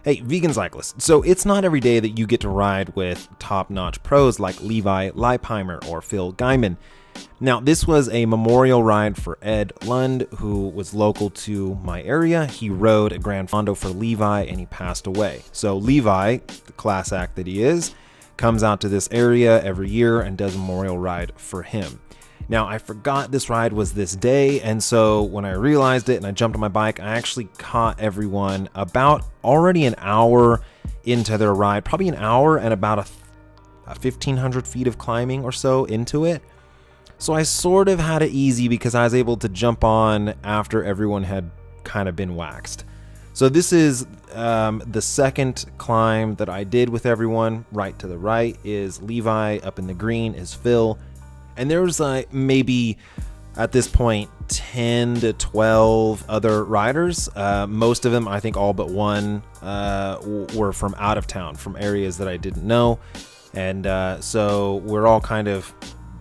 Hey, vegan cyclists, so it's not every day that you get to ride with top-notch pros like Levi, Leipheimer, or Phil Gaimon. Now, this was a memorial ride for Ed Lund, who was local to my area. He rode a Grand Fondo for Levi, and he passed away. So Levi, the class act that he is, comes out to this area every year and does a memorial ride for him. Now, I forgot this ride was this day, and so when I realized it and I jumped on my bike, I actually caught everyone about already an hour into their ride, probably an hour and about a 1,500 feet of climbing or so into it. So I sort of had it easy because I was able to jump on after everyone had kind of been waxed. So this is the second climb that I did with everyone. Right to the right is Levi, up in the green is Phil. And there was maybe at this point 10 to 12 other riders. Most of them, I think all but one, were from out of town, from areas that I didn't know. And so we're all kind of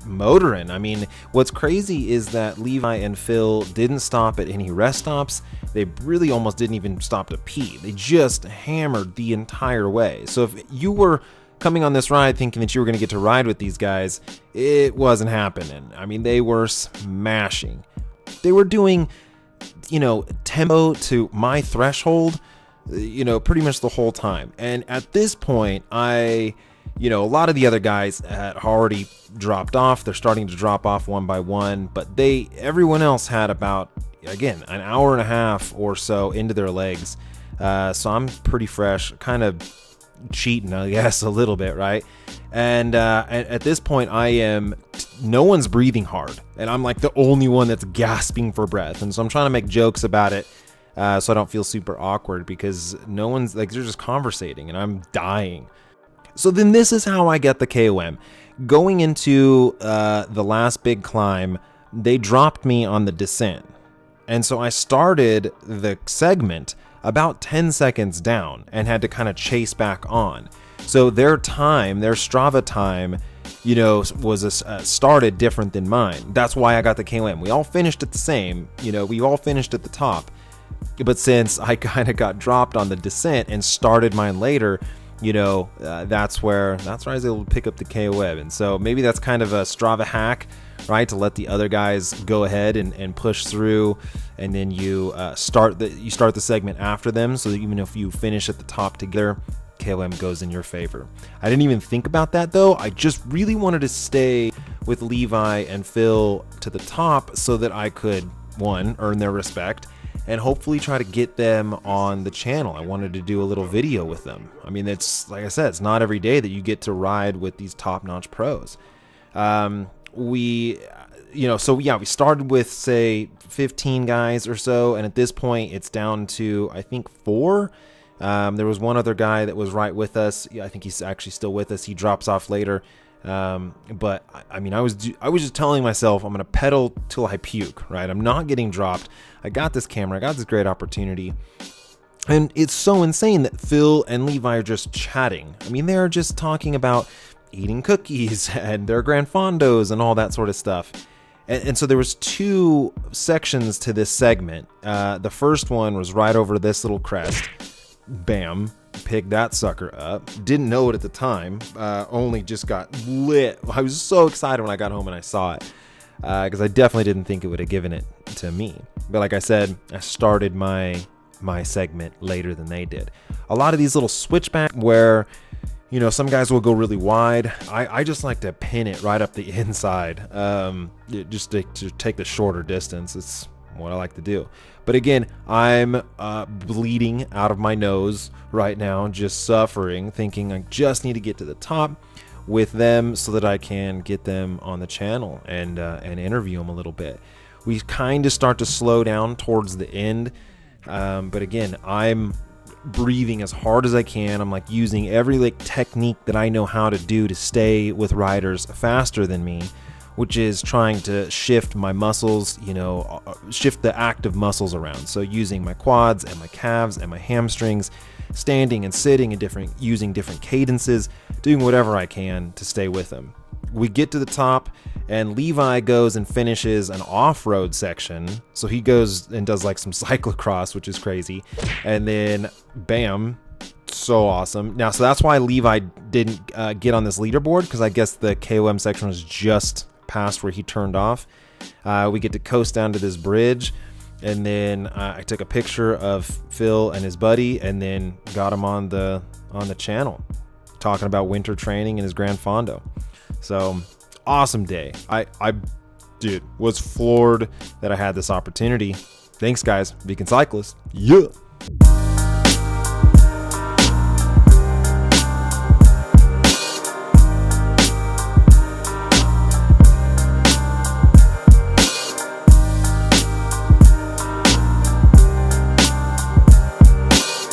motoring. I mean, what's crazy is that Levi and Phil didn't stop at any rest stops. They really almost didn't even stop to pee. They just hammered the entire way. So if you were coming on this ride thinking that you were going to get to ride with these guys, it wasn't happening. I mean, they were smashing. They were doing, tempo to my threshold, pretty much the whole time. And at this point, a lot of the other guys had already dropped off. They're starting to drop off one by one, but everyone else had about, again, an hour and a half or so into their legs. So I'm pretty fresh, kind of cheating, I guess, a little bit, right? And at this point, no one's breathing hard, and I'm like the only one that's gasping for breath. And so I'm trying to make jokes about it, so I don't feel super awkward, because no one's they're just conversating, and I'm dying. So then this is how I get the KOM. Going into the last big climb, they dropped me on the descent. And so I started the segment about 10 seconds down and had to kind of chase back on. So their Strava time, was started different than mine. That's why I got the KOM. We all finished at the same, we all finished at the top. But since I kind of got dropped on the descent and started mine later, that's where I was able to pick up the KOM. And so maybe that's kind of a Strava hack, right? To let the other guys go ahead and push through, and then you start the segment after them, so that even if you finish at the top together, KOM goes in your favor. I didn't even think about that though. I just really wanted to stay with Levi and Phil to the top so that I could, one, earn their respect, and hopefully try to get them on the channel. I wanted to do a little video with them. I mean, it's like I said, it's not every day that you get to ride with these top-notch pros. We started with, say, 15 guys or so, and at this point it's down to, I think, 4. There was one other guy that was right with us. I think he's actually still with us. He drops off later. But I mean, I was just telling myself, I'm going to pedal till I puke, right? I'm not getting dropped. I got this camera. I got this great opportunity. And it's so insane that Phil and Levi are just chatting. I mean, they're just talking about eating cookies and their Grand Fondos and all that sort of stuff. And so there was 2 sections to this segment. The first one was right over this little crest. Bam. Picked that sucker up. Didn't know it at the time. Only just got lit. I was so excited when I got home and I saw it, because I definitely didn't think it would have given it to me. But like I said, I started my segment later than they did. A lot of these little switchbacks where, some guys will go really wide. I just like to pin it right up the inside, just to take the shorter distance. It's what I like to do. But again, I'm bleeding out of my nose right now, just suffering, thinking I just need to get to the top with them so that I can get them on the channel and interview them a little bit. We kind of start to slow down towards the end, but again, I'm breathing as hard as I can. I'm like using every technique that I know how to do to stay with riders faster than me, which is trying to shift my muscles, shift the active muscles around. So using my quads and my calves and my hamstrings, standing and sitting using different cadences, doing whatever I can to stay with them. We get to the top, and Levi goes and finishes an off-road section. So he goes and does some cyclocross, which is crazy. And then, bam, so awesome. Now, so that's why Levi didn't get on this leaderboard, because I guess the KOM section was just past where he turned off. We get to coast down to this bridge, and then I took a picture of Phil and his buddy, and then got him on the channel talking about winter training and his Gran Fondo. So awesome day. I dude, was floored that I had this opportunity. Thanks, guys. Beacon Cyclist. Yeah.